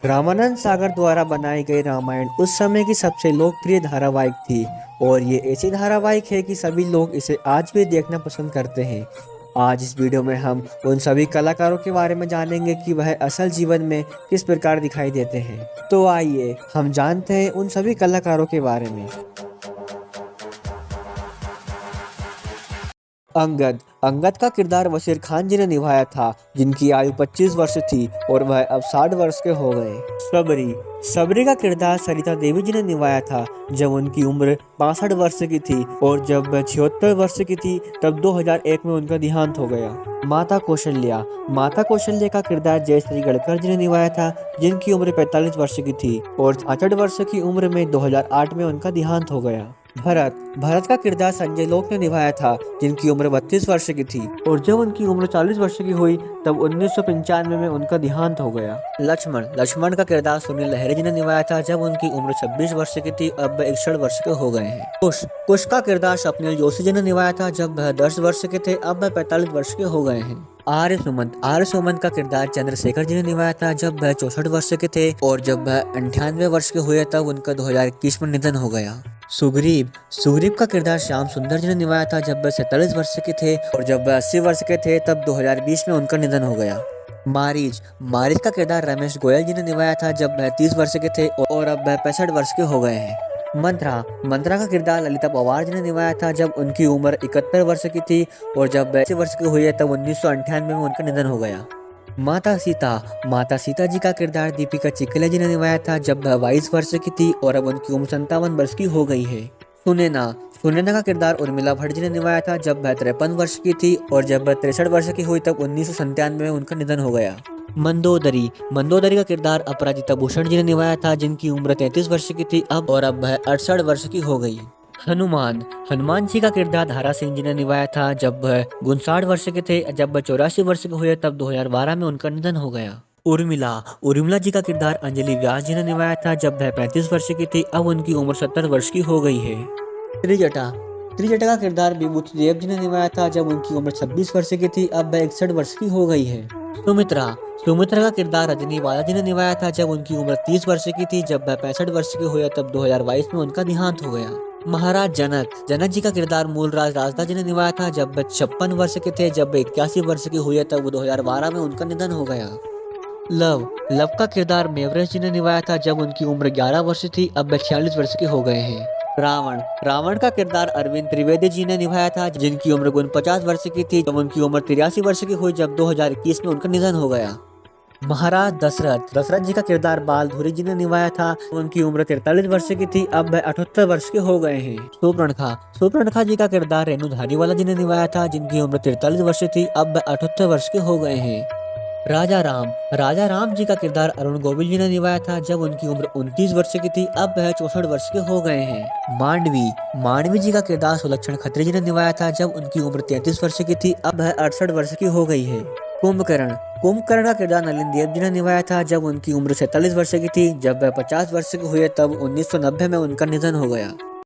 रामानंद सागर द्वारा बनाई गई रामायण उस समय की सबसे लोकप्रिय धारावाहिक थी और ये ऐसी धारावाहिक है कि सभी लोग इसे आज भी देखना पसंद करते हैं। आज इस वीडियो में हम उन सभी कलाकारों के बारे में जानेंगे कि वह असल जीवन में किस प्रकार दिखाई देते हैं। तो आइए हम जानते हैं उन सभी कलाकारों के बारे में। अंगद अंगद का किरदार वसीर खान जी ने निभाया था, जिनकी आयु 25 वर्ष थी और वह अब 60 वर्ष के हो गए। सबरी सबरी का किरदार सरिता देवी जी ने निभाया था, जब उनकी उम्र 62 वर्ष की थी और जब वह 76 वर्ष की थी तब 2001 में उनका देहांत हो गया। माता कौशल्या का किरदार जयश्री गढ़कर जी ने निभाया था, जिनकी उम्र 45 वर्ष की थी और 66 वर्ष की उम्र में 2008 में उनका देहांत हो गया। भरत का किरदार संजय लोक ने निभाया था, जिनकी उम्र 32 वर्ष की थी और जब उनकी उम्र 40 वर्ष की हुई तब 1995 में उनका देहांत हो गया। लक्ष्मण का किरदार सुनील लहरी जी ने निभाया था, जब उनकी उम्र 26 वर्ष की थी, अब वह 61 वर्ष के हो गए हैं। कुश का किरदार स्वप्निल जोशी जी ने निभाया था, जब वह 10 वर्ष के थे, अब वह 45 वर्ष के हो गए हैं। आर्य सुमंत का किरदार चंद्रशेखर जी ने निभाया था, जब वह 64 वर्ष के थे और जब वह 98 वर्ष के हुए तब उनका 2021 में निधन हो गया। सुग्रीव का किरदार श्याम सुंदर जी ने निभाया था, जब वह 47 वर्ष के थे और जब वह 80 वर्ष के थे तब 2020 में उनका निधन हो गया। मारीच का किरदार रमेश गोयल जी ने निभाया था, जब वह 30 वर्ष के थे और अब वह 65 वर्ष के हो गए हैं। मंत्रा का किरदार ललिता पवार जी ने निभाया था, जब उनकी उम्र 71 वर्ष की थी और जब वह 80 वर्ष के हुए तब 1998 में उनका निधन हो गया। माता सीता जी का किरदार दीपिका चिखले जी ने निभाया था, जब वह 22 वर्ष की थी और अब उनकी उम्र 57 वर्ष की हो गई है। सुनैना का किरदार उर्मिला भट्ट जी ने निभाया था, जब वह 53 वर्ष की थी और जब वह 63 वर्ष की हुई तब 1997 में उनका निधन हो गया। मंदोदरी का किरदार अपराजिता भूषण जी ने निभाया था, जिनकी उम्र 33 वर्ष की थी अब वह 68 वर्ष की हो गई। हनुमान जी का किरदार धारा सिंह जी ने निभाया था, जब वह 59 वर्ष के थे, जब वह 84 वर्ष के हुए तब 2012 में उनका निधन हो गया। उर्मिला जी का किरदार अंजलि व्यास जी ने निभाया था, जब वह 35 वर्ष की थी, अब उनकी उम्र 70 वर्ष की हो गई है। त्रिजटा का किरदार विभूति देव जी ने निभाया था, जब उनकी उम्र 26 वर्ष की थी, अब वह 61 वर्ष की हो गई है। सुमित्रा का किरदार रजनी बाला जी ने निभाया था, जब उनकी उम्र 30 वर्ष की थी, जब वह 65 वर्ष के हुए तब 2022 में उनका देहांत हो गया। महाराज जनक जी का किरदार मूलराज राजदा जी ने निभाया था, जब वह 56 वर्ष के थे, जब वह 81 वर्ष के हुए तब 2012 में उनका निधन हो गया। लव का किरदार मेवरेश जी ने निभाया था, जब उनकी उम्र 11 वर्ष थी, अब वह 46 वर्ष के हो गए हैं। रावण का किरदार अरविंद त्रिवेदी जी ने निभाया था, जिनकी उम्र 49 वर्ष की थी, जब उनकी उम्र 83 वर्ष की हुई, जब 2021 में उनका निधन हो गया। महाराज दशरथ जी का किरदार बाल धुरी जी ने निभाया था, उनकी उम्र 43 वर्ष की थी, अब वह 78 वर्ष के हो गए हैं। सुपर्णखा जी का किरदार रेणु धारीवाला जी ने निभाया था, जिनकी उम्र 43 वर्ष थी, अब वह 78 वर्ष के हो गए हैं। राजा राम जी का किरदार अरुण गोविल जी ने निभाया था, जब उनकी उम्र 29 वर्ष की थी, अब वह 64 वर्ष के हो गए हैं। मांडवी जी का किरदार सुलक्षण खत्री जी ने निभाया था, जब उनकी उम्र 33 वर्ष की थी, अब वह 68 वर्ष की हो गई है। कुंभकर्ण का किरदार नलिन देव जी ने निभाया था, जब उनकी उम्र 47 वर्ष की थी, जब वह 50 वर्ष के हुए तब 1990 में उनका निधन हो गया।